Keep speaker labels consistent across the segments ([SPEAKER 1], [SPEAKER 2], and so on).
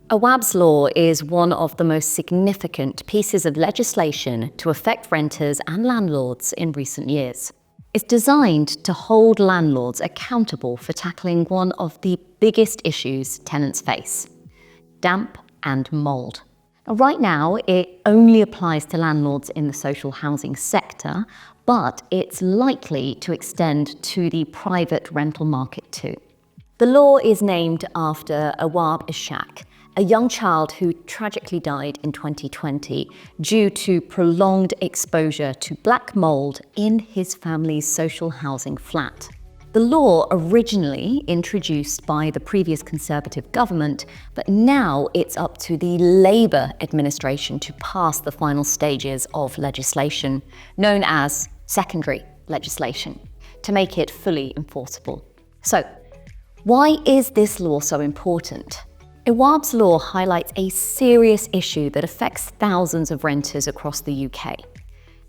[SPEAKER 1] Awaab's law is one of the most significant pieces of legislation to affect renters and landlords in recent years. It's designed to hold landlords accountable for tackling one of the biggest issues tenants face: damp and mould. Right now, it only applies to landlords in the social housing sector, but it's likely to extend to the private rental market too. The law is named after Awaab, a young child who tragically died in 2020 due to prolonged exposure to black mould in his family's social housing flat. The law originally introduced by the previous Conservative government, but now it's up to the Labour administration to pass the final stages of legislation, known as secondary legislation, to make it fully enforceable. So, why is this law so important? Awaab's law highlights a serious issue that affects thousands of renters across the UK.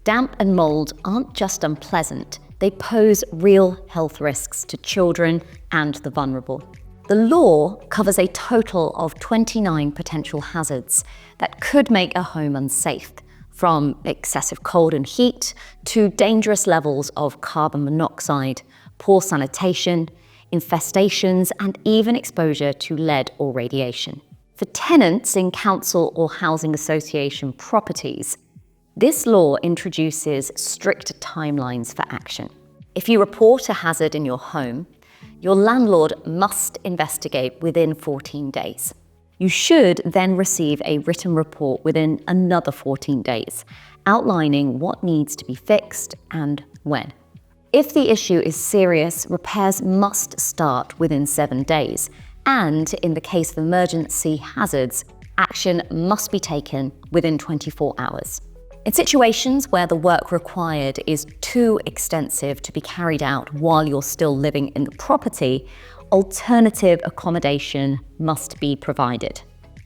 [SPEAKER 1] Damp and mould aren't just unpleasant, they pose real health risks to children and the vulnerable. The law covers a total of 29 potential hazards that could make a home unsafe, from excessive cold and heat to dangerous levels of carbon monoxide, poor sanitation, infestations, and even exposure to lead or radiation. For tenants in council or housing association properties, this law introduces strict timelines for action. If you report a hazard in your home, your landlord must investigate within 14 days. You should then receive a written report within another 14 days, outlining what needs to be fixed and when. If the issue is serious, repairs must start within 7 days, and in the case of emergency hazards, action must be taken within 24 hours. In situations where the work required is too extensive to be carried out while you're still living in the property, alternative accommodation must be provided.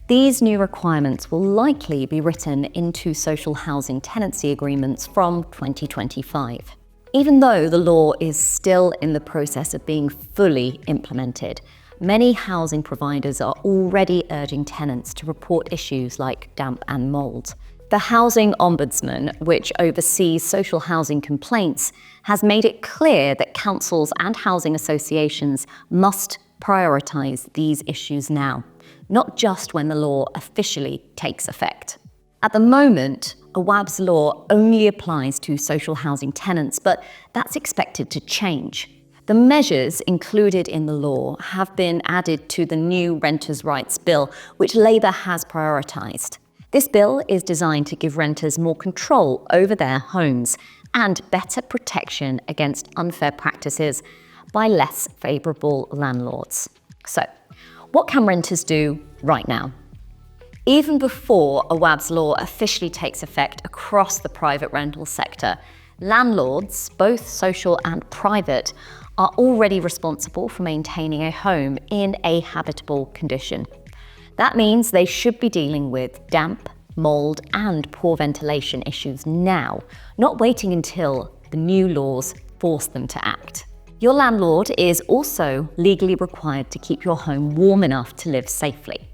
[SPEAKER 1] These new requirements will likely be written into social housing tenancy agreements from 2025. Even though the law is still in the process of being fully implemented, many housing providers are already urging tenants to report issues like damp and mould. The Housing Ombudsman, which oversees social housing complaints, has made it clear that councils and housing associations must prioritise these issues now, not just when the law officially takes effect. At the moment, Awaab's law only applies to social housing tenants, but that's expected to change. The measures included in the law have been added to the new Renters' Rights Bill, which Labour has prioritised. This bill is designed to give renters more control over their homes and better protection against unfair practices by less favourable landlords. So, what can renters do right now? Even before Awaab's law officially takes effect across the private rental sector, landlords, both social and private, are already responsible for maintaining a home in a habitable condition. That means they should be dealing with damp, mould, and poor ventilation issues now, not waiting until the new laws force them to act. Your landlord is also legally required to keep your home warm enough to live safely.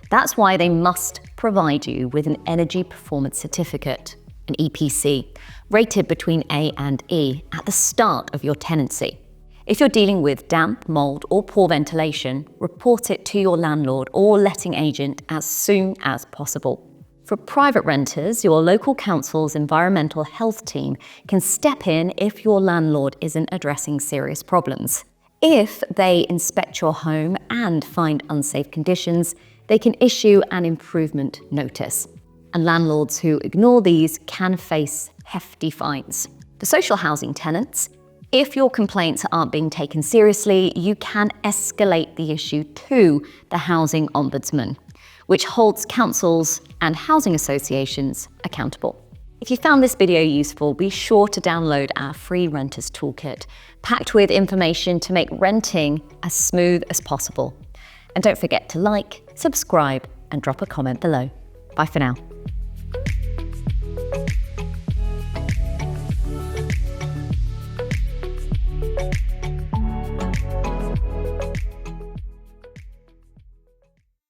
[SPEAKER 1] That's why they must provide you with an Energy Performance Certificate, an EPC, rated between A and E at the start of your tenancy. If you're dealing with damp, mould, or poor ventilation, report it to your landlord or letting agent as soon as possible. For private renters, your local council's environmental health team can step in if your landlord isn't addressing serious problems. If they inspect your home and find unsafe conditions, they can issue an improvement notice. And landlords who ignore these can face hefty fines. For social housing tenants, if your complaints aren't being taken seriously, you can escalate the issue to the Housing Ombudsman, which holds councils and housing associations accountable. If you found this video useful, be sure to download our free Renters Toolkit, packed with information to make renting as smooth as possible. And don't forget to like, subscribe, and drop a comment below. Bye for now.